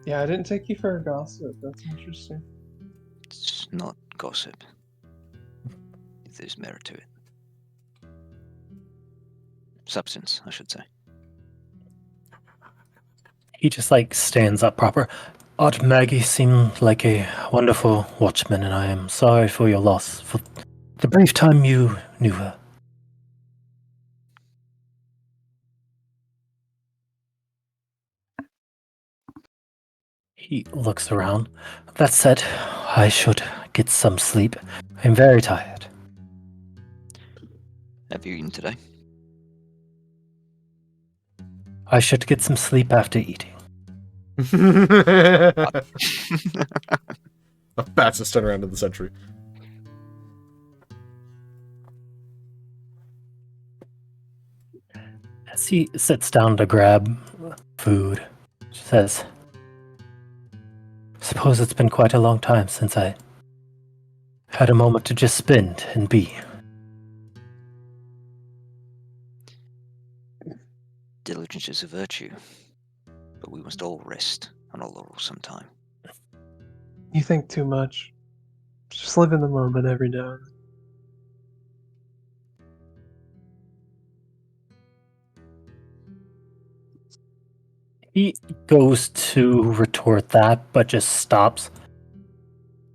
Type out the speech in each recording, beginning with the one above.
Yeah, I didn't take you for a gossip. That's interesting. It's not gossip. There's merit to it. Substance, I should say. He just stands up proper. Aunt Maggie seemed like a wonderful watchman, and I am sorry for your loss, for the brief time you knew her. He looks around. That said, I should get some sleep. I'm very tired. Have you eaten today? I should get some sleep after eating. The fastest turnaround of the century. As he sits down to grab food, she says, "Suppose it's been quite a long time since I had a moment to just spend and be." Diligence is a virtue, but we must all rest on our laurels sometime. You think too much. Just live in the moment every now and then. He goes to retort that, but just stops.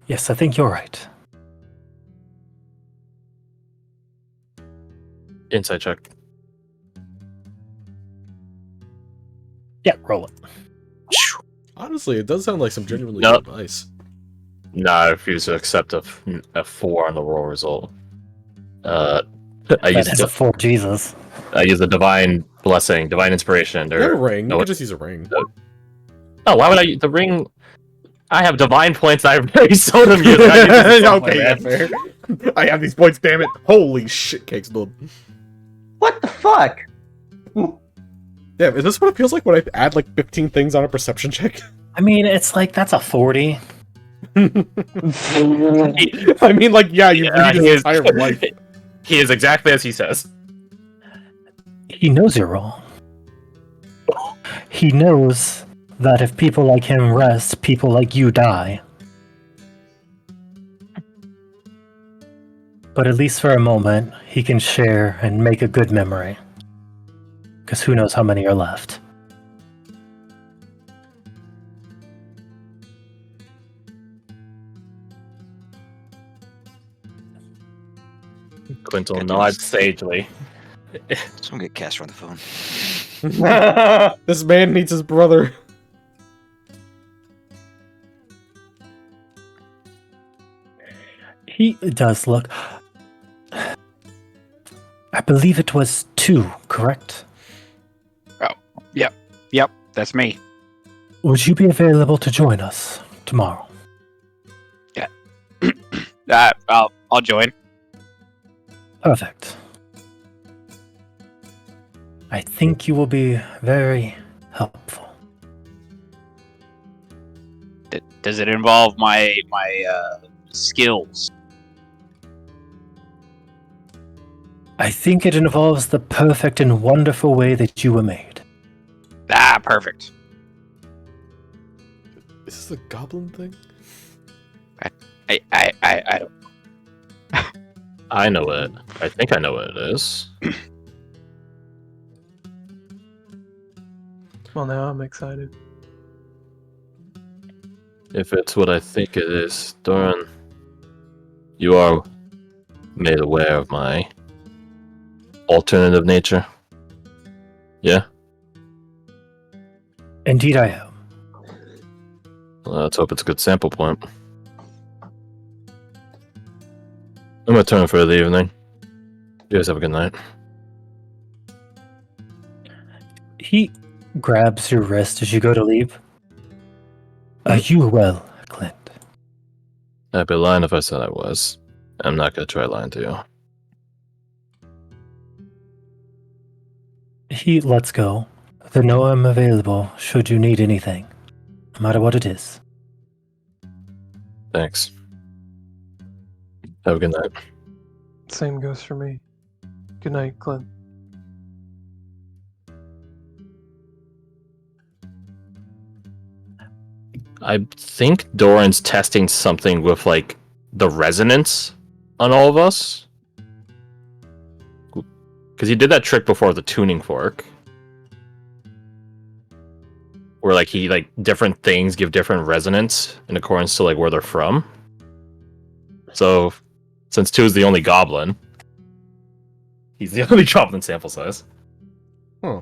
Yes, I think you're right. Inside check. Yeah, roll it. Honestly, it does sound like some genuinely Nope. good advice. No, I refuse to accept a 4 on the roll result. I That use is a 4 Jesus. I use a divine blessing, divine inspiration. You have a ring. no, You could just use a ring. Oh, why would I? The ring. I have divine points. I very seldom use. I use this at some point, Okay, yeah, man. fair. I have these points, damn it. Holy shit, cakes build. What the fuck? Damn, is this what it feels like when I add like 15 things on a perception check? I mean, it's that's a 40. I mean, like, yeah, you Yeah, read his he is- entire life. He is exactly as he says. He knows you're wrong. He knows that if people like him rest, people like you die. But at least for a moment, he can share and make a good memory. Because who knows how many are left. Quintel Good nods news. sagely. Someone get Caster on the phone. This man needs his brother. He does look. I believe it was 2, correct? Yep, that's me. Would you be available to join us tomorrow? I'll join. Perfect. I think you will be very helpful. Does it involve my skills? I think it involves the perfect and wonderful way that you were made. Ah, perfect. Is this a goblin thing? I don't. I know it. I think I know what it is. Well, now I'm excited. If it's what I think it is, Doran, you are made aware of my alternative nature. Yeah? Indeed, I am. Well, let's hope it's a good sample point. I'm gonna turn for the evening. You guys have a good night. He grabs your wrist as you go to leave. Are you well, Clint? I'd be lying if I said I was. I'm not gonna try lying to you. He lets go. They know I'm available should you need anything, no matter what it is. Thanks. Have a good night. Same goes for me. Good night, Clint. I think Doran's testing something with like the resonance on all of us. Because he did that trick before with the tuning fork. Where like he like different things give different resonance in accordance to like where they're from. So since 2 is the only goblin, he's the only goblin sample size. Huh.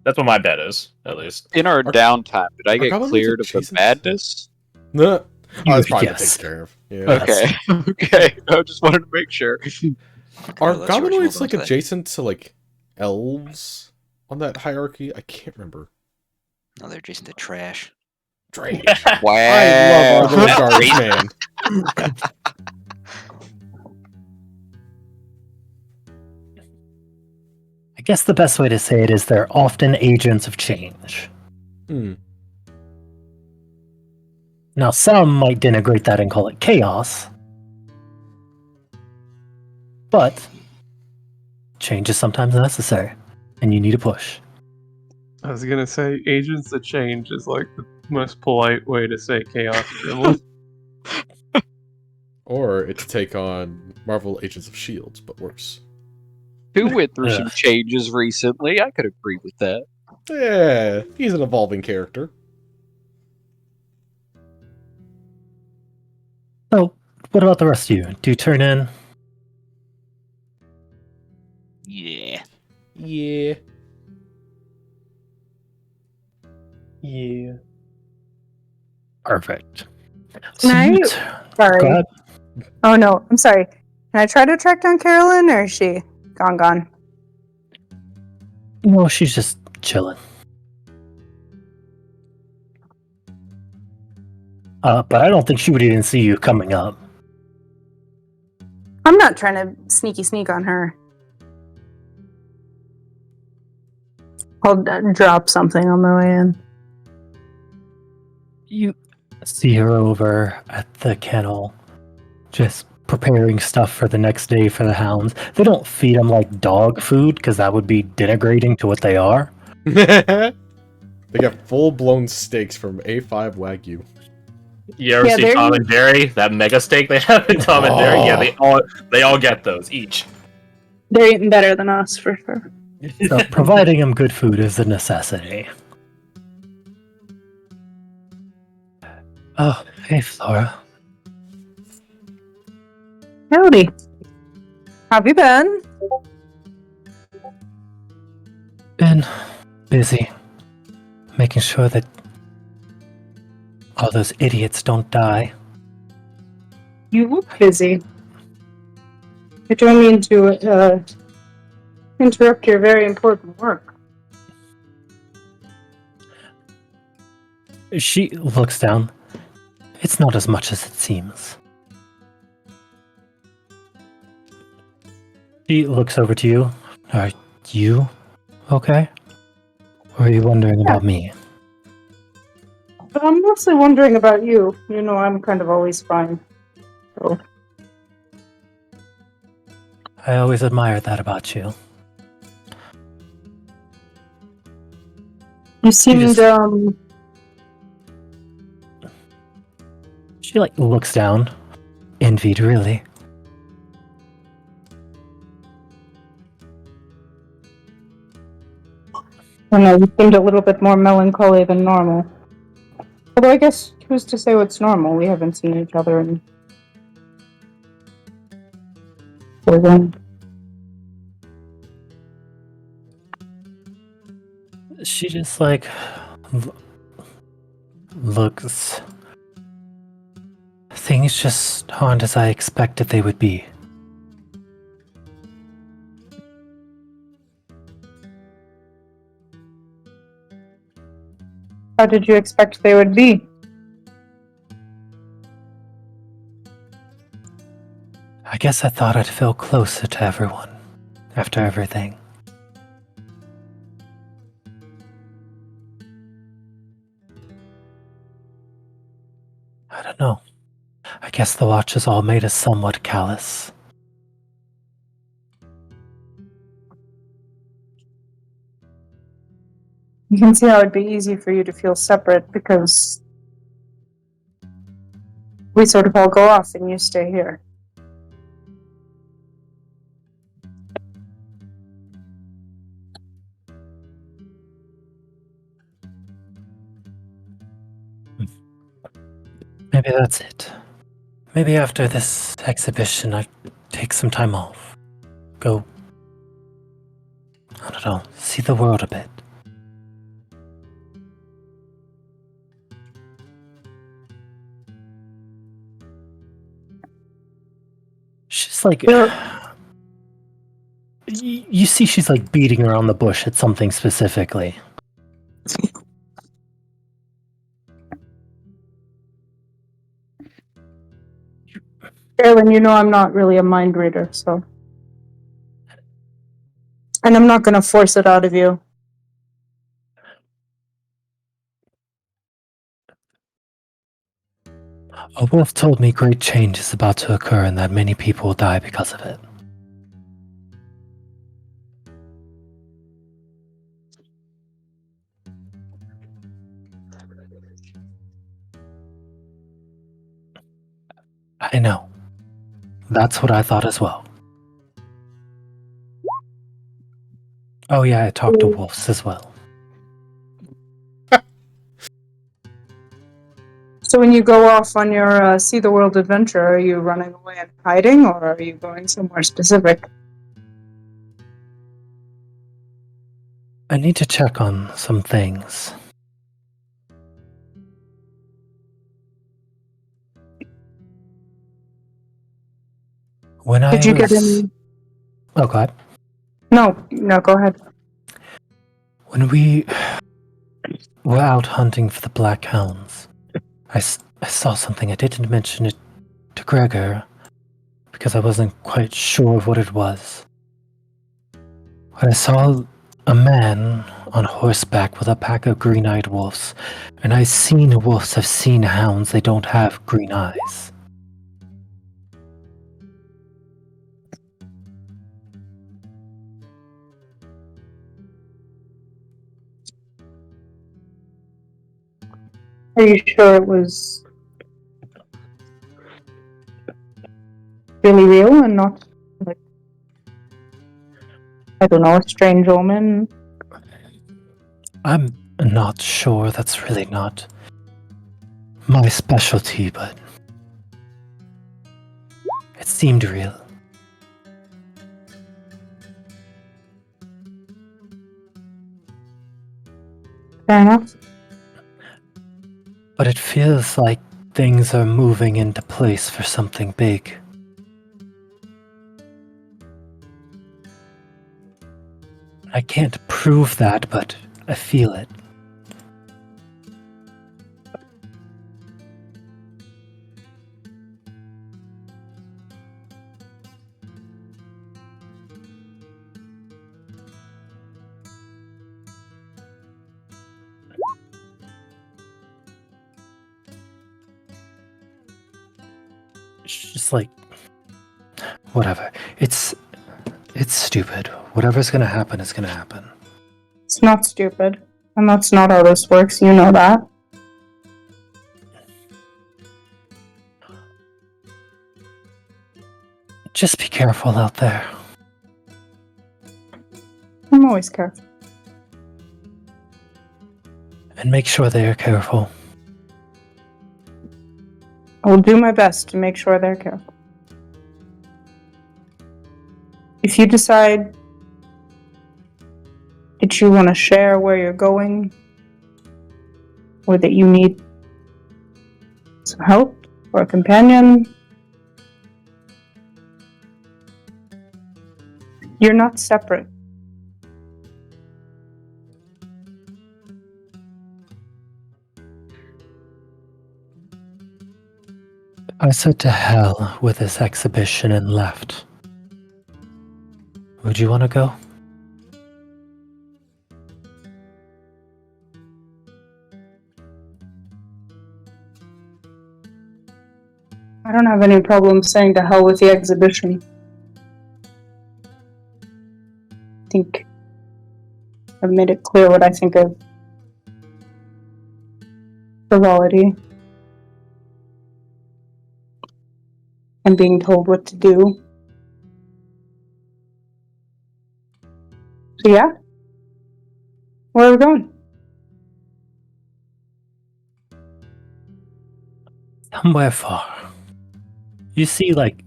That's what my bet is, at least. In our downtime, did I get goblins cleared of the adjacent? madness? No. Oh, that's probably been Yes. taken care of. Yeah. Okay. Okay. I just wanted to make sure. Are Well, that's yours, goblinoids hold on like to that. adjacent to like elves on that hierarchy? I can't remember. No, they're adjacent to trash. Drake. Wow. I love our little garbage man. I guess the best way to say it is they're often agents of change. Hmm. Now, some might denigrate that and call it chaos, but change is sometimes necessary, and you need a push. I was gonna say agents that change is like the most polite way to say chaos gremlin. Or it to take on Marvel Agents of Shields, but worse. Who went through some Ugh. changes recently? I could agree with that. Yeah, he's an evolving character. So, what about the rest of you? Do you turn in? Yeah. Yeah. Yeah. Perfect. Can I- you Sorry. Go ahead. Oh no, I'm sorry. Can I try to track down Carolyn, or is she gone? No, she's just chilling. But I don't think she would even see you coming up. I'm not trying to sneak on her. I'll drop something on the way in. You see her over at the kennel, just preparing stuff for the next day for the hounds. They don't feed them like dog food, because that would be denigrating to what they are. They got full-blown steaks from A5 Wagyu. You ever Yeah, see they're- Tom and Jerry? That mega steak they have in Tom and Jerry? Yeah, they all get those each. They're eating better than us, for sure. So providing them good food is a necessity. Oh, hey Flora. Howdy. Have you been? Been busy making sure that all those idiots don't die. You look busy. I don't mean to interrupt your very important work. She looks down. It's not as much as it seems. She looks over to you. Are you okay? Or are you wondering about me? But I'm mostly wondering about you. You know, I'm kind of always fine. So, I always admired that about you. you seemed, just- She looks down. Envied, really. I don't know, you seemed a little bit more melancholy than normal. Although I guess who's to say what's normal? We haven't seen each other in so long. She just looks. Things just aren't as I expected they would be. How did you expect they would be? I guess I thought I'd feel closer to everyone after everything. I don't know. I guess the watch has all made us somewhat callous. You can see how it'd be easy for you to feel separate because we sort of all go off and you stay here. Maybe that's it. Maybe after this exhibition, I take some time off. Go, I don't know, see the world a bit. She's like, you see she's like beating around the bush at something specifically. Erwin, you know I'm not really a mind reader, so... And I'm not gonna force it out of you. A wolf told me great change is about to occur and that many people will die because of it. I know. That's what I thought as well. Oh yeah, I talked to wolves as well. So when you go off on your see the world adventure, are you running away and hiding, or are you going somewhere specific? I need to check on some things. When Did you get any... Oh god. No, go ahead. When we were out hunting for the black hounds, I saw something. I didn't mention it to Gregor because I wasn't quite sure of what it was. But I saw a man on horseback with a pack of green-eyed wolves, and I've seen wolves, I've seen hounds, they don't have green eyes. Are you sure it was really real and not, like, I don't know, a strange omen? I'm not sure. That's really not my specialty, but it seemed real. Fair enough. But it feels like things are moving into place for something big. I can't prove that, but I feel it. It's just like, whatever. It's stupid. Whatever's gonna happen is gonna happen. It's not stupid. And that's not how this works, you know that. Just be careful out there. I'm always careful. And make sure they are careful. I will do my best to make sure they're careful. If you decide that you want to share where you're going, or that you need some help or a companion, you're not separate. I said to hell with this exhibition and left. Would you want to go? I don't have any problem saying to hell with the exhibition. I think I've made it clear what I think of frivolity and being told what to do. So yeah, where are we going? Somewhere far. You see, like,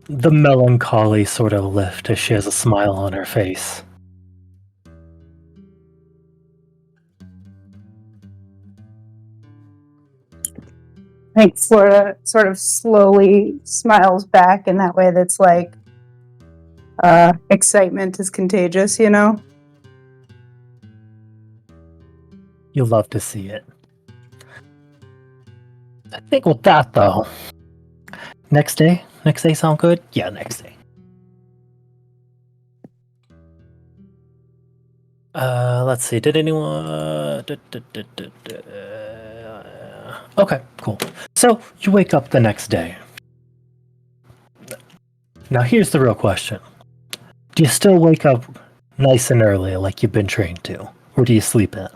the melancholy sort of lift as she has a smile on her face. I think Florida sort of slowly smiles back in that way that's like, excitement is contagious, you know? You'll love to see it. I think with that, though, next day sound good? Yeah, next day. Let's see, did anyone... Okay, cool. So, you wake up the next day. Now here's the real question. Do you still wake up nice and early like you've been trained to? Or do you sleep in?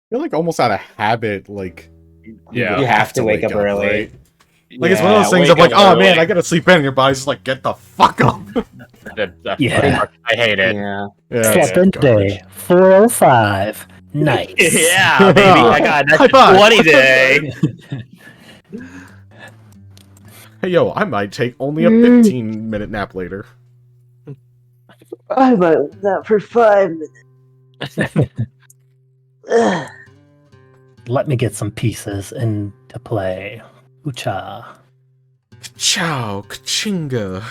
You're like almost out of habit, like Yeah. You have to wake up early. right? Like it's one of those things of like, oh man, I gotta sleep in, and your body's just like, get the fuck up. Yeah. I hate it. Yeah. Yeah, Slept in today, 4:05. Nice. Yeah, baby. I got High an five. 20 day. Hey yo, I might take only a 15-minute nap later. I might that for 5 minutes. Ugh. Let me get some pieces into play. Ucha. Ciao, kachinga.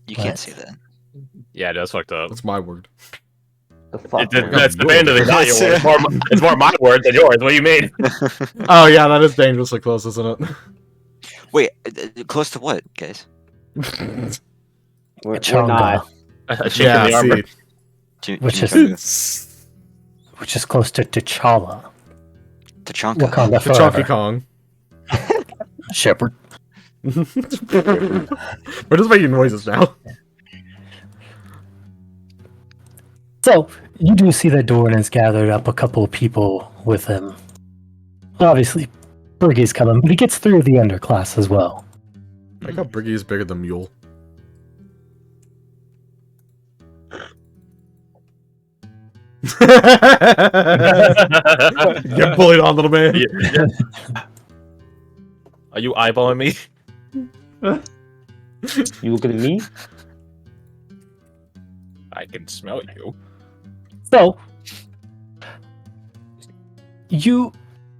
You can't What? say that. Yeah, that's fucked up. That's my word. The fuck. That's definitively not your word. It's more my word than yours. What do you mean? Oh yeah, that is dangerously close, isn't Wait, close to what, guys? it? We're Chonga, not. A chink in the armor. Which is- see. which is close to T'Challa. Tachanka. Wakanda The Chonky forever. Kong. Shepherd. We're just making noises now. So, you do see that Doran has gathered up a couple of people with him. Obviously, Briggy's coming, but he gets 3 of the underclass as well. I got Briggy is bigger than Mule. Get bullied on, little man. Yeah. Are you eyeballing me? You looking at me? I can smell you. So,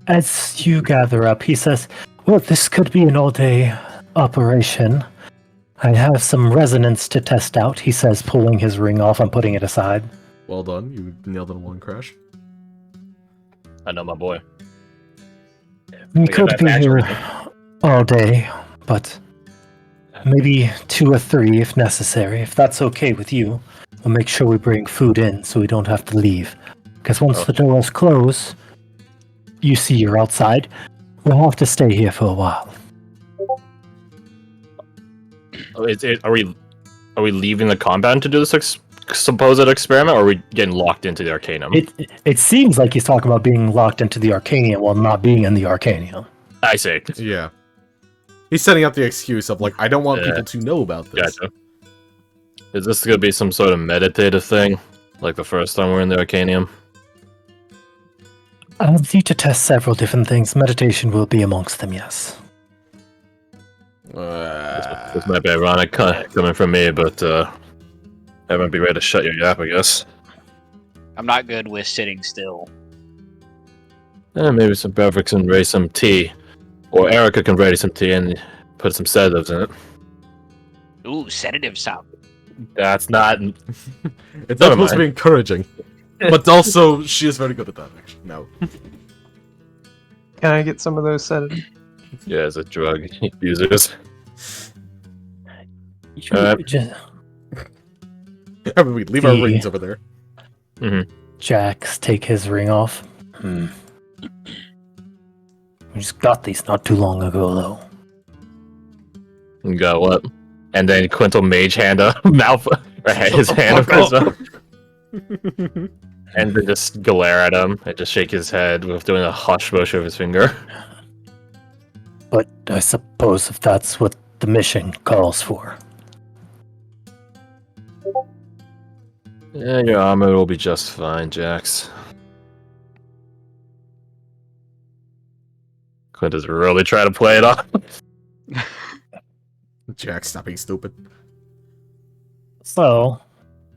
as you gather up, he says, well, this could be an all-day operation. I have some resonance to test out, he says, pulling his ring off and putting it aside. Well done, you nailed it in one crash. I know my boy. We Look at could that be natural here all day, but maybe 2 or 3 if necessary. If that's okay with you, we'll make sure we bring food in so we don't have to leave. Because once the doors close, you see you're outside, we'll have to stay here for a while. Are we leaving the compound to do this supposed experiment, or are we getting locked into the Arcanum? It seems like he's talking about being locked into the Arcanium while not being in the Arcanium. I see. Yeah. He's setting up the excuse of, like, I don't want people to know about this. Gotcha. Is this going to be some sort of meditative thing? Like the first time we're in the Arcanium? I'll need to test several different things. Meditation will be amongst them, yes. This might be ironic coming from me, but I might be ready to shut your yap, I guess. I'm not good with sitting still. Maybe some Bevericks and raise some tea. Or Erica can raise some tea and put some sedatives in it. Ooh, sedative sound. That's not... It's Never not supposed to mind. be encouraging. But also, she is very good at that, actually. No. Can I get some of those sedatives? Yeah, as a drug users. Just, I mean, we leave our The- rings over there. Jax take his ring off. We just got these not too long ago, though. You got what? And then Quintal mage hand up mouth or his hand up his mouth. And then just glare at him and just shake his head with doing a hush motion with his finger. But I suppose if that's what the mission calls for. Yeah, your armor will be just fine, Jax. Clint is really trying to play it off. Jack, stop being stupid. So,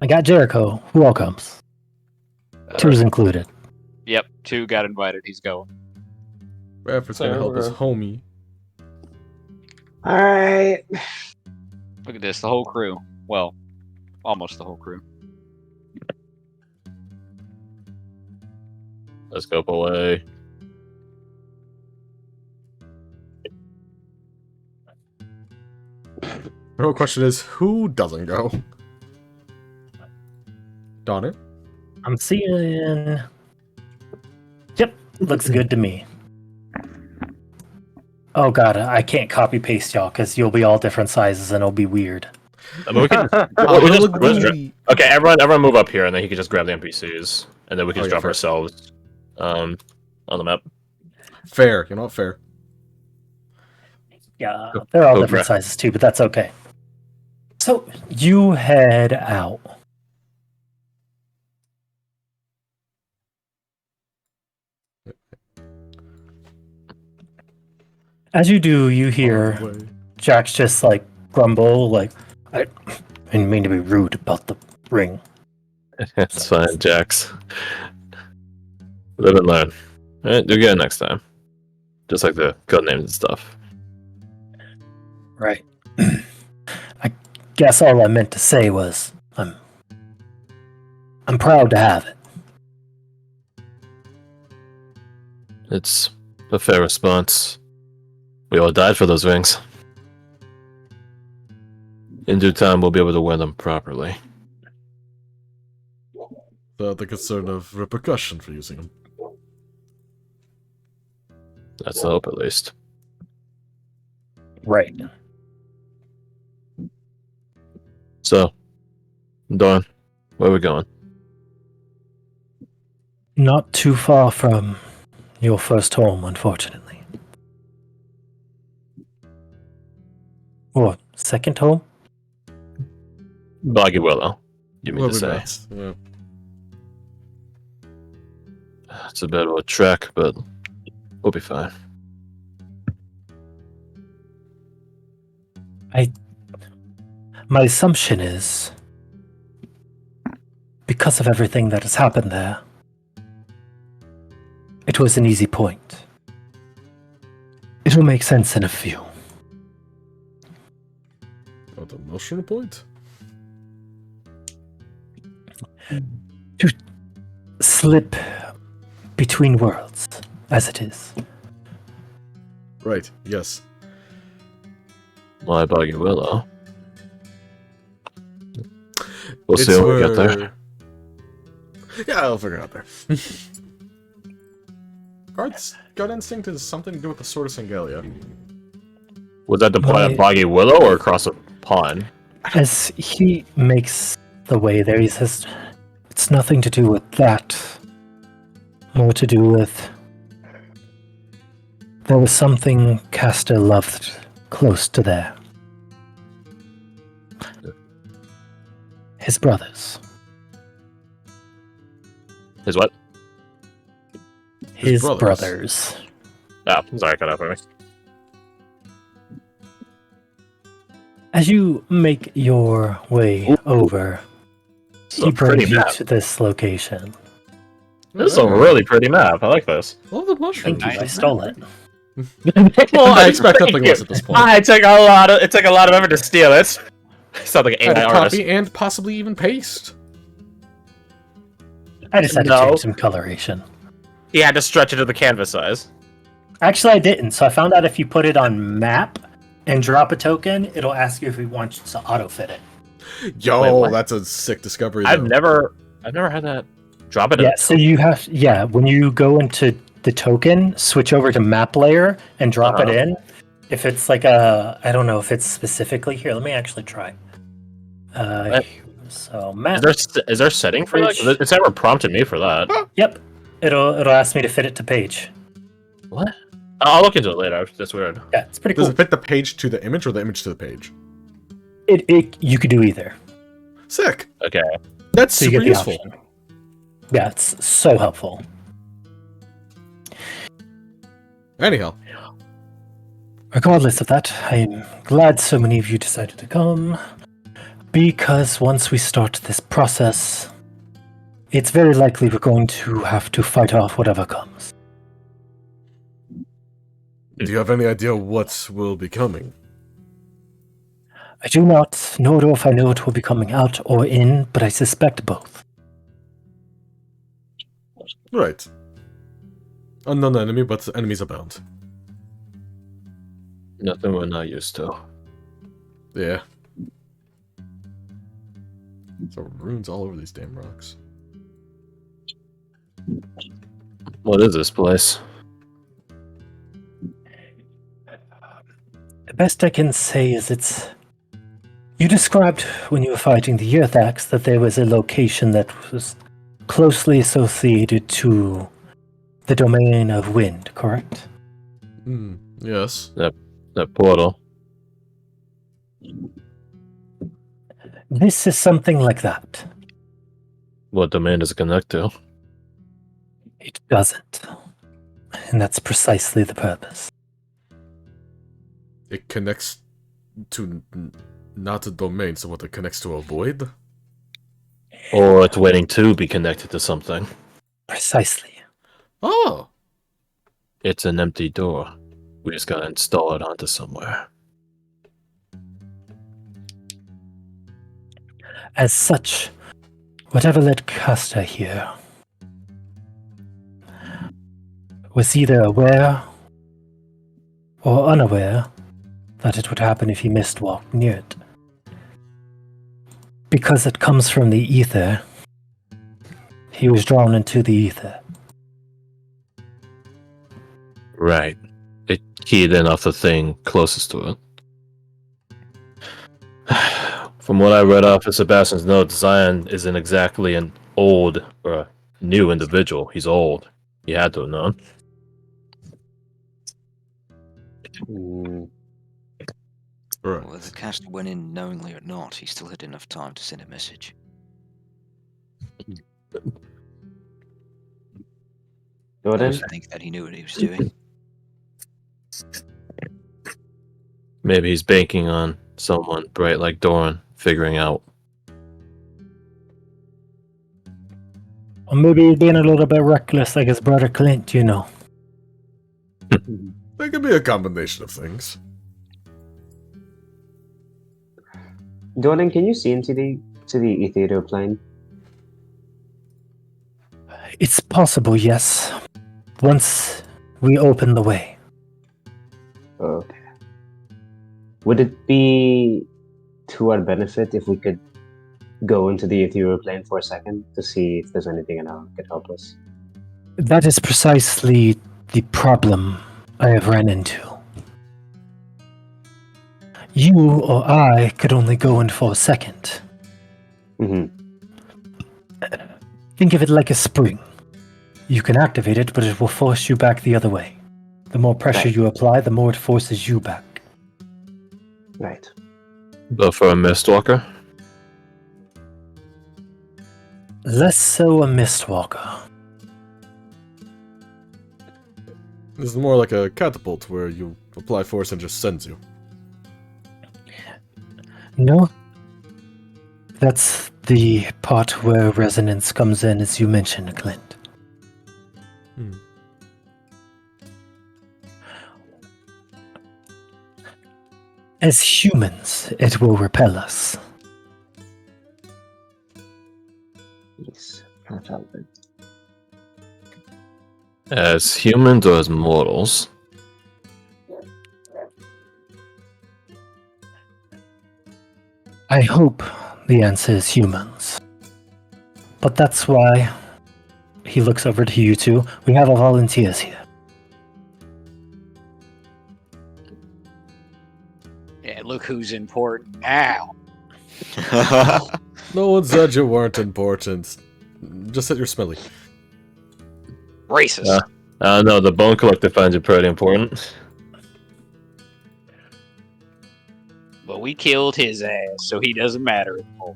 I got Jericho. Who all comes? Two's included. Yep, 2 got invited. He's going. Bradford's gonna help his Sarah. homie. Alright. Look at this, the whole crew. Well, almost the whole crew. Let's go away. The real question is, who doesn't go? Donner? I'm seeing. Yep, looks good to me. Oh god, I can't copy paste y'all because you'll be all different sizes and it'll be weird. I mean, we can, okay, everyone move up here, and then he can just grab the NPCs, and then we can just drop fair. ourselves on the map. Fair, you know what? Fair. Yeah, they're all Go different grab. sizes too, but that's okay. So you head out. As you do, you hear Jack's just like grumble, like, I didn't mean to be rude about the ring. It's fine, Jax. Live and learn. Alright, do good next time. Just like the code names and stuff. Right. I guess all I meant to say was I'm proud to have it. It's a fair response. We all died for those rings. In due time, we'll be able to wear them properly. The concern of repercussion for using them. That's the hope, at least. Right. So, Dawn, where are we going? Not too far from your first home, unfortunately. Or second home? Boggy Willow, you mean We'll to be say. back. Yeah. It's a bit of a trek, but we'll be fine. My assumption is, because of everything that has happened there, it was an easy point. It will make sense in a few. Oh, the emotional point? To slip between worlds, as it is. Right, yes. Why Boggy Willow? We'll It's see when we get there. where- Yeah, I'll figure it out there. Guard's gut instinct is something to do with the Sword of Sangalia. Was that the point My- at Boggy Willow or across a pond? As he makes the way there, he says, it's nothing to do with that. More to do with... There was something Castor loved close to there. His brothers. His what? His brothers. brothers. Oh, sorry, cut out for me. As you make your way over, It's he a pretty brings you map. to this location. This is a really pretty map. I like this. Love the mushroom. Thank you, I stole it. Well, I expect nothing less at this point. It took a lot of effort to steal it. Sound like an Had AI to artist. copy and possibly even paste. I just had to No. change some coloration. He had to stretch it to the canvas size. Actually, I didn't. So I found out if you put it on map and drop a token, it'll ask you if it wants to auto-fit it. Yo, Wait, what? that's a sick discovery. I've though. never had that. Drop it. Yeah, so you have, when you go into the token, switch over to map layer and drop it Uh-huh. in. If it's like I don't know if it's specifically here. Let me actually try. What? So, Matt. Is there a setting for that? 'Cause it's never prompted me for that. Yep. It'll ask me to fit it to page. What? I'll look into it later. That's weird. Yeah, it's pretty Does cool. it fit the page to the image or the image to the page? You could do either. Sick. Okay. That's So you super get the useful. option. Yeah, it's so helpful. Anyhow, Regardless of that, I'm glad so many of you decided to come. Because once we start this process, it's very likely we're going to have to fight off whatever comes. do you have any idea what will be coming? I do not know if I know it will be coming out or in, but I suspect both. Right. Unknown enemy, but enemies abound. Nothing we're not used to. Yeah. So runes all over these damn rocks. What is this place? The best I can say is it's... You described when you were fighting the Earthax that there was a location that was closely associated to the domain of wind, correct? Yes. That portal. This is something like that. What domain does it connect to? It doesn't. And that's precisely the purpose. It connects to not a domain, so what, it connects to a void? Or it's waiting to be connected to something. Precisely. Oh! It's an empty door. We just gotta install it onto somewhere. As such, whatever led Castor here was either aware or unaware that it would happen if he mist-walked near it. Because it comes from the ether, he was drawn into the ether. Right. It keyed in off the thing closest to it. From what I read off of Sebastian's notes, Zion isn't exactly an old or a new individual. He's old. He had to have known. Right. Whether the caster went in knowingly or not, he still had enough time to send a message. I Jordan? don't think that he knew what he was doing. Maybe he's banking on someone bright like Doran figuring out. Or maybe he's being a little bit reckless like his brother Clint, you know. That could be a combination of things. Jordan, can you see into the ethereal plane? It's possible, yes. Once we open the way. Okay. Would it be to our benefit if we could go into the ethereal plane for a second to see if there's anything in our that could help us? That is precisely the problem I have ran into. You or I could only go in for a second. Mm-hmm. Think of it like a spring. You can activate it, but it will force you back the other way. The more pressure Right. you apply, the more it forces you back. Right. But for a Mistwalker? Less so a Mistwalker. This is more like a catapult where you apply force and just sends you. No. That's the part where resonance comes in, as you mentioned, Clint. Hmm. As humans, it will repel us. Yes. I felt it. As humans or as mortals? I hope the answer is humans. But that's why he looks over to you two. We have our volunteers here. Yeah, look who's important now. No one said you weren't important. Just that you're smelly. Racist. No, the Bone Collector finds it pretty important. But we killed his ass, so he doesn't matter anymore.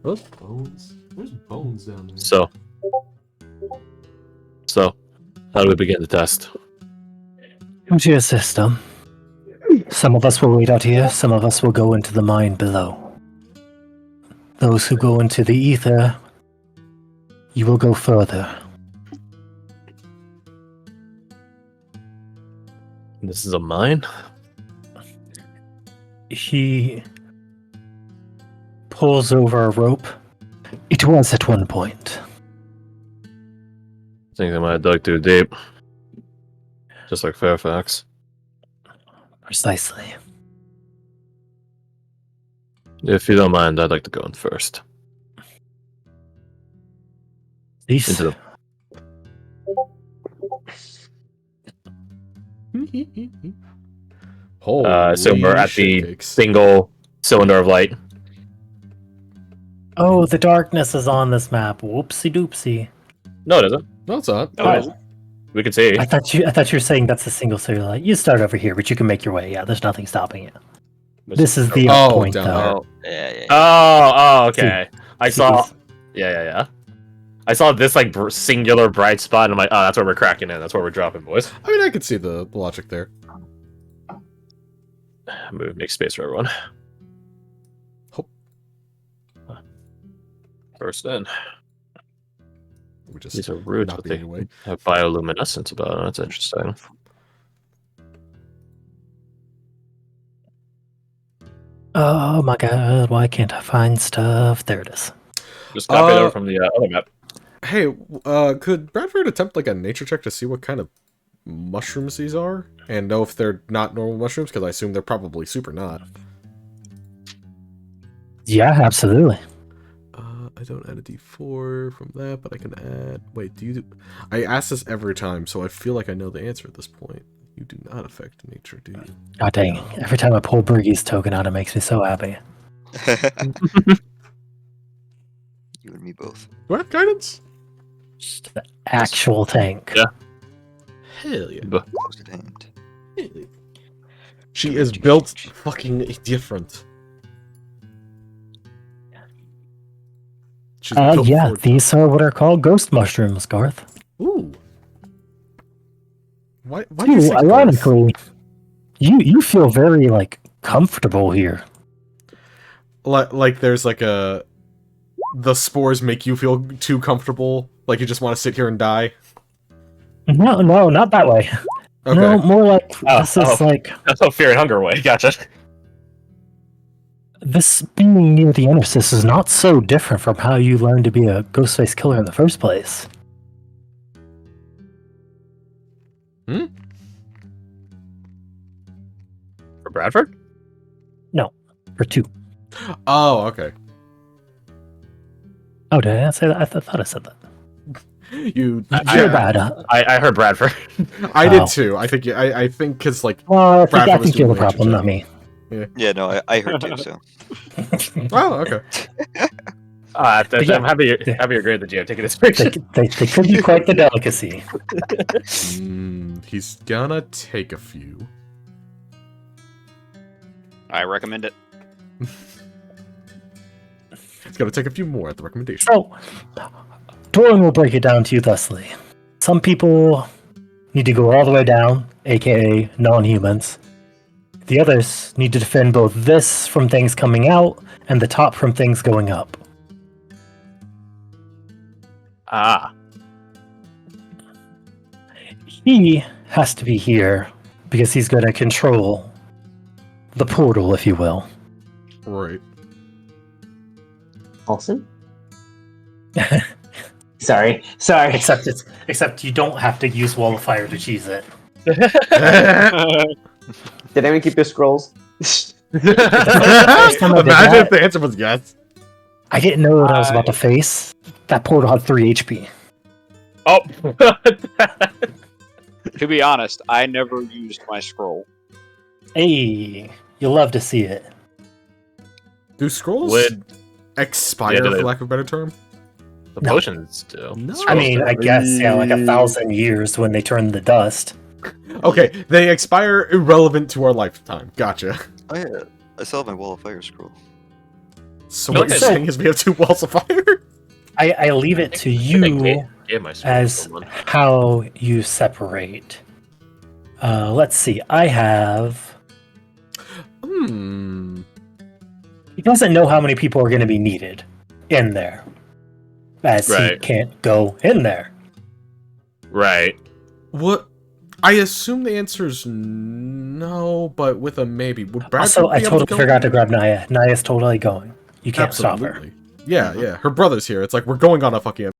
Those bones? There's bones down there. So, how do we begin the test? Into your system. Some of us will wait out here, some of us will go into the mine below. Those who go into the ether, you will go further. This is a mine? He pulls over a rope. It was at one point. I think they might have dug too deep. Just like Fairfax. Precisely. If you don't mind, I'd like to go in first. These Into the Holy so we're at the shitcakes. single cylinder of light. Oh, the darkness is on this map. Whoopsie doopsie. No, it isn't. No, it's not. No, it isn't. We can see. I thought you were saying that's a single cellular light. You start over here, but you can make your way. Yeah, there's nothing stopping you. This is the up point, down though. there. Yeah. Oh, okay. I saw. See, Yeah. I saw this like singular bright spot, and I'm like, oh, that's where we're cracking in. That's where we're dropping, boys. I mean, I could see the logic there. Make space for everyone. Hope. First in. We just These are rude, not but be they anyway. have bioluminescence about them. That's interesting. Oh my god, why can't I find stuff? There it is. Just copy it over from the other map. Hey, could Bradford attempt like a nature check to see what kind of mushrooms these are? And know if they're not normal mushrooms? Because I assume they're probably super not. Yeah, absolutely. I don't add a d4 from that, but I can add... Wait, do you do... I ask this every time, so I feel like I know the answer at this point. You do not affect nature, do you? God dang. Every time I pull Briggy's token out, it makes me so happy. You and me both. Do I have guidance? Just the actual tank. Yeah. Hell yeah. Close at hand. She is built fucking different. She's built Yeah, for- these are what are called ghost mushrooms, Garth. Ooh. Why do you Dude, say ironically, you feel very, like, comfortable here. like there's like a... The spores make you feel too comfortable? Like you just want to sit here and die? No, not that way. Okay. No, more like, this is like... That's how Fear and Hunger way. Gotcha. This being near the Intersis is not so different from how you learned to be a Ghostface killer in the first place. For Bradford? For 2. Oh, okay. Oh, did I not say that? I thought I said that. You... You're bad. I heard Bradford. I Oh. did too. I think because like... Well, Bradford I was think you're the doing nature problem, check. not me. Yeah, no, I heard too, so. Oh, okay. Yeah. I'm happy you're great at the GM taking this picture. They could be quite the delicacy. He's gonna take a few. I recommend it. He's gonna take a few more at the recommendation. So, Doran will break it down to you thusly. Some people need to go all the way down, aka non-humans. The others need to defend both this from things coming out and the top from things going up. Ah. He has to be here because he's going to control the portal, if you will. Right. Olsen? Sorry. Except you don't have to use Wall of Fire to cheese it. Did anyone keep your scrolls? time I did Imagine that- if the answer was yes. I didn't know what I was about to face. That portal had 3 HP. Oh. To be honest, I never used my scroll. Hey, you'll love to see it. Do scrolls Would- expire, Yeah, do they- for lack of a better term? The No. potions do. No. I mean, I guess, yeah, like 1,000 years when they turn to dust. Okay, they expire irrelevant to our lifetime. Gotcha. I still have my wall of fire scroll. So what Okay. you're saying is we have 2 walls of fire? I leave it to I you gave my sword as to someone. how you separate. Let's see. I have. He doesn't know how many people are going to be needed in there, as he Right. can't go in there. Right. What? I assume the answer is no, but with a maybe. Would Bradford Also, I be able to totally go? forgot to grab Naya. Naya's totally going. You can't stop her. Absolutely. Yeah, yeah. Her brother's here. It's like we're going on a fucking